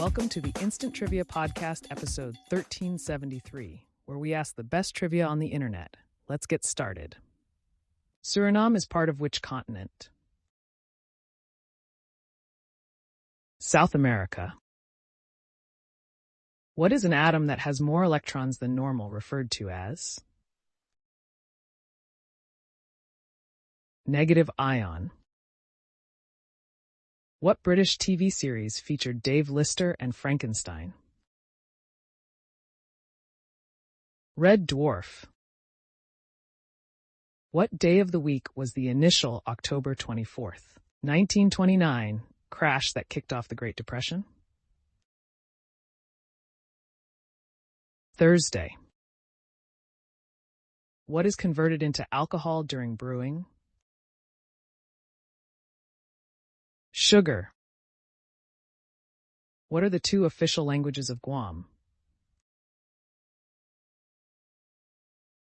Welcome to the Instant Trivia Podcast, episode 1373, where we ask the best trivia on the internet. Let's get started. Suriname is part of which continent? South America. What is an atom that has more electrons than normal, referred to as? Negative ion. What British TV series featured Dave Lister and Frankenstein? Red Dwarf. What day of the week was the initial October 24th, 1929 crash that kicked off the Great Depression? Thursday. What is converted into alcohol during brewing? Sugar. What are the two official languages of Guam?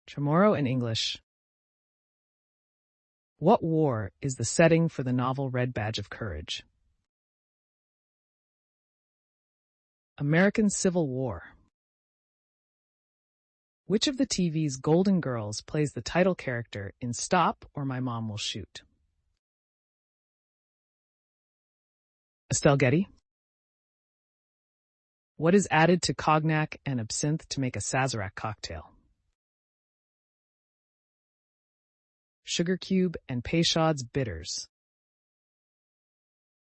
Chamorro and English. What war is the setting for the novel Red Badge of Courage? American Civil War. Which of the TV's Golden Girls plays the title character in Stop or My Mom Will Shoot? Estelle Getty. What is added to cognac and absinthe to make a Sazerac cocktail? Sugar cube and Peychaud's bitters.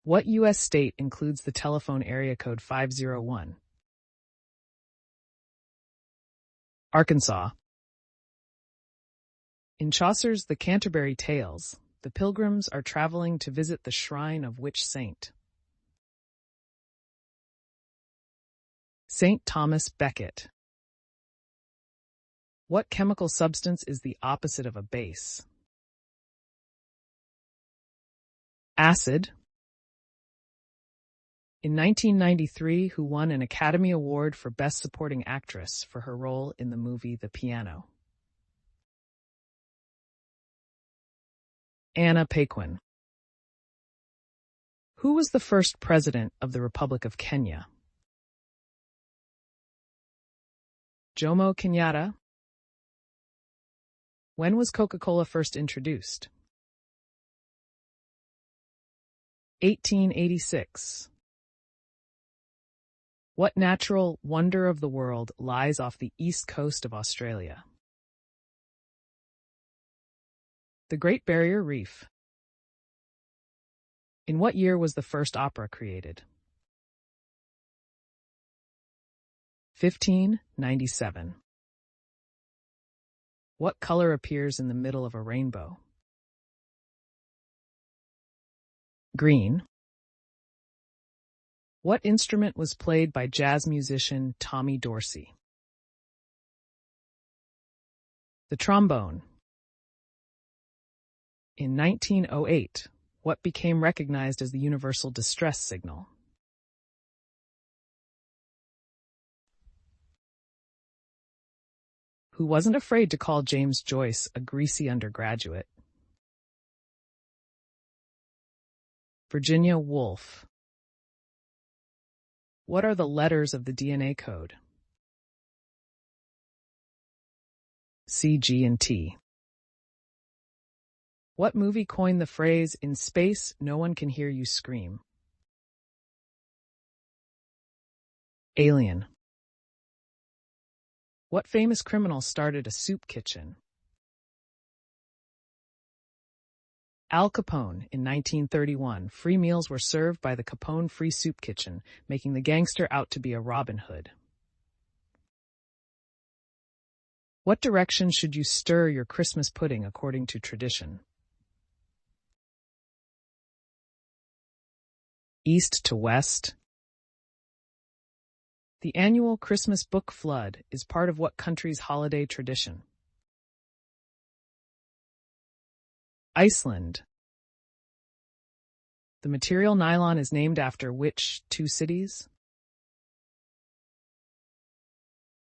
What U.S. state includes the telephone area code 501? Arkansas. In Chaucer's The Canterbury Tales, the pilgrims are traveling to visit the shrine of which saint? St. Thomas Becket. What chemical substance is the opposite of a base? Acid. In 1993, who won an Academy Award for Best Supporting Actress for her role in the movie The Piano? Anna Paquin. Who was the first president of the Republic of Kenya? Jomo Kenyatta. When was Coca-Cola first introduced? 1886. What natural wonder of the world lies off the east coast of Australia? The Great Barrier Reef. In what year was the first opera created? 1597. What color appears in the middle of a rainbow? Green. What instrument was played by jazz musician Tommy Dorsey? The trombone. In 1908, what became recognized as the universal distress signal? Who wasn't afraid to call James Joyce a greasy undergraduate? Virginia Woolf. What are the letters of the DNA code? C, G, and T. What movie coined the phrase, "In space, no one can hear you scream"? Alien. What famous criminal started a soup kitchen? Al Capone. In 1931, free meals were served by the Capone Free Soup Kitchen, making the gangster out to be a Robin Hood. What direction should you stir your Christmas pudding according to tradition? East to west. The annual Christmas book flood is part of what country's holiday tradition? Iceland. The material nylon is named after which two cities?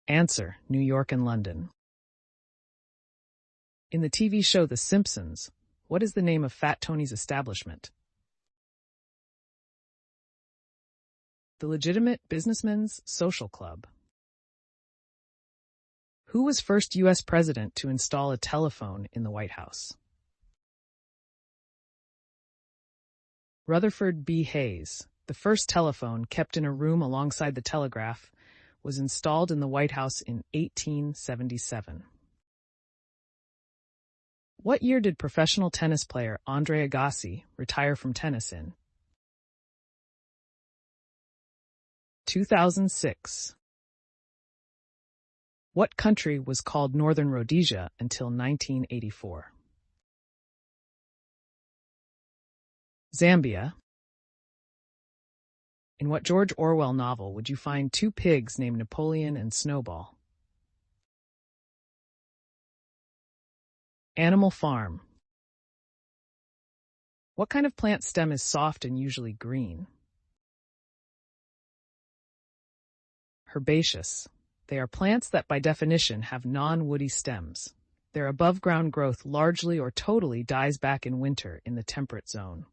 Answer: New York and London. In the TV show The Simpsons, what is the name of Fat Tony's establishment? The Legitimate Businessmen's Social Club. Who was first U.S. president to install a telephone in the White House? Rutherford B. Hayes. The first telephone, kept in a room alongside the telegraph, was installed in the White House in 1877. What year did professional tennis player Andre Agassi retire from tennis in? 2006. What country was called Northern Rhodesia until 1984? Zambia. In what George Orwell novel would you find two pigs named Napoleon and Snowball? Animal Farm. What kind of plant stem is soft and usually green? Herbaceous. They are plants that by definition have non-woody stems. Their above-ground growth largely or totally dies back in winter in the temperate zone.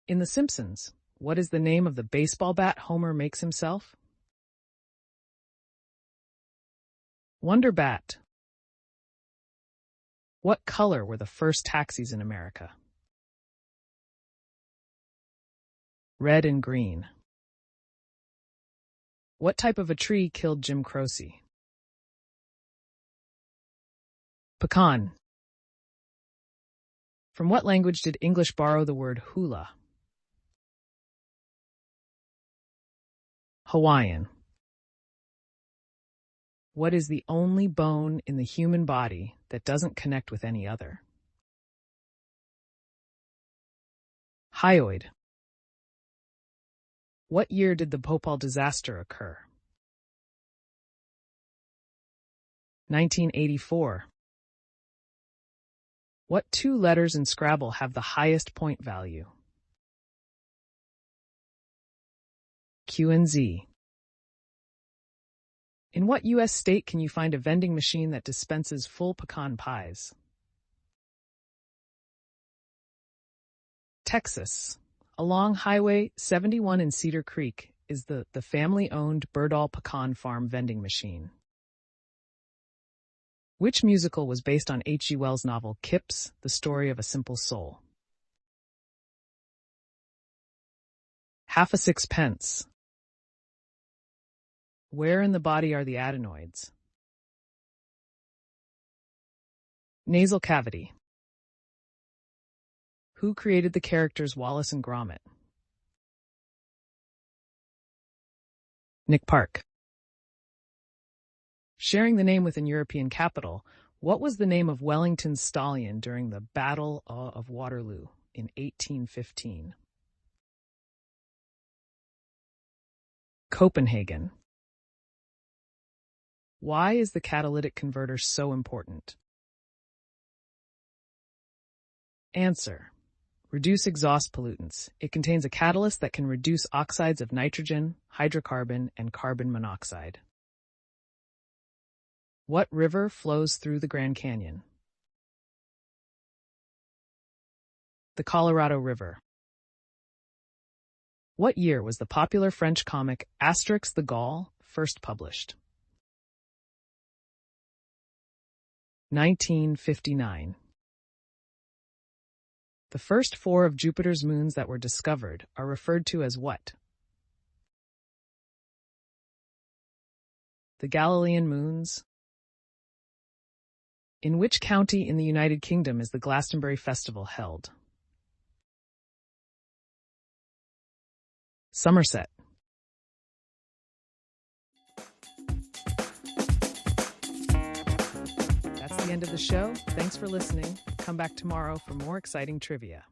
In The Simpsons, what is the name of the baseball bat Homer makes himself? Wonder Bat. What color were the first taxis in America? Red and green. What type of a tree killed Jim Croce? Pecan. From what language did English borrow the word hula? Hawaiian. What is the only bone in the human body that doesn't connect with any other? Hyoid. What year did the Bhopal disaster occur? 1984. What two letters in Scrabble have the highest point value? Q and Z. In what U.S. state can you find a vending machine that dispenses full pecan pies? Texas. Along Highway 71 in Cedar Creek is the family-owned Birdall Pecan Farm vending machine. Which musical was based on H.G. Wells' novel Kips, The Story of a Simple Soul? Half a Sixpence. Where in the body are the adenoids? Nasal cavity. Who created the characters Wallace and Gromit? Nick Park. Sharing the name with an European capital, what was the name of Wellington's stallion during the Battle of Waterloo in 1815? Copenhagen. Why is the catalytic converter so important? Answer. Reduce exhaust pollutants. It contains a catalyst that can reduce oxides of nitrogen, hydrocarbon, and carbon monoxide. What river flows through the Grand Canyon? The Colorado River. What year was the popular French comic Asterix the Gaul first published? 1959. The first 4 of Jupiter's moons that were discovered are referred to as what? The Galilean moons. In which county in the United Kingdom is the Glastonbury Festival held? Somerset. That's the end of the show. Thanks for listening. Come back tomorrow for more exciting trivia.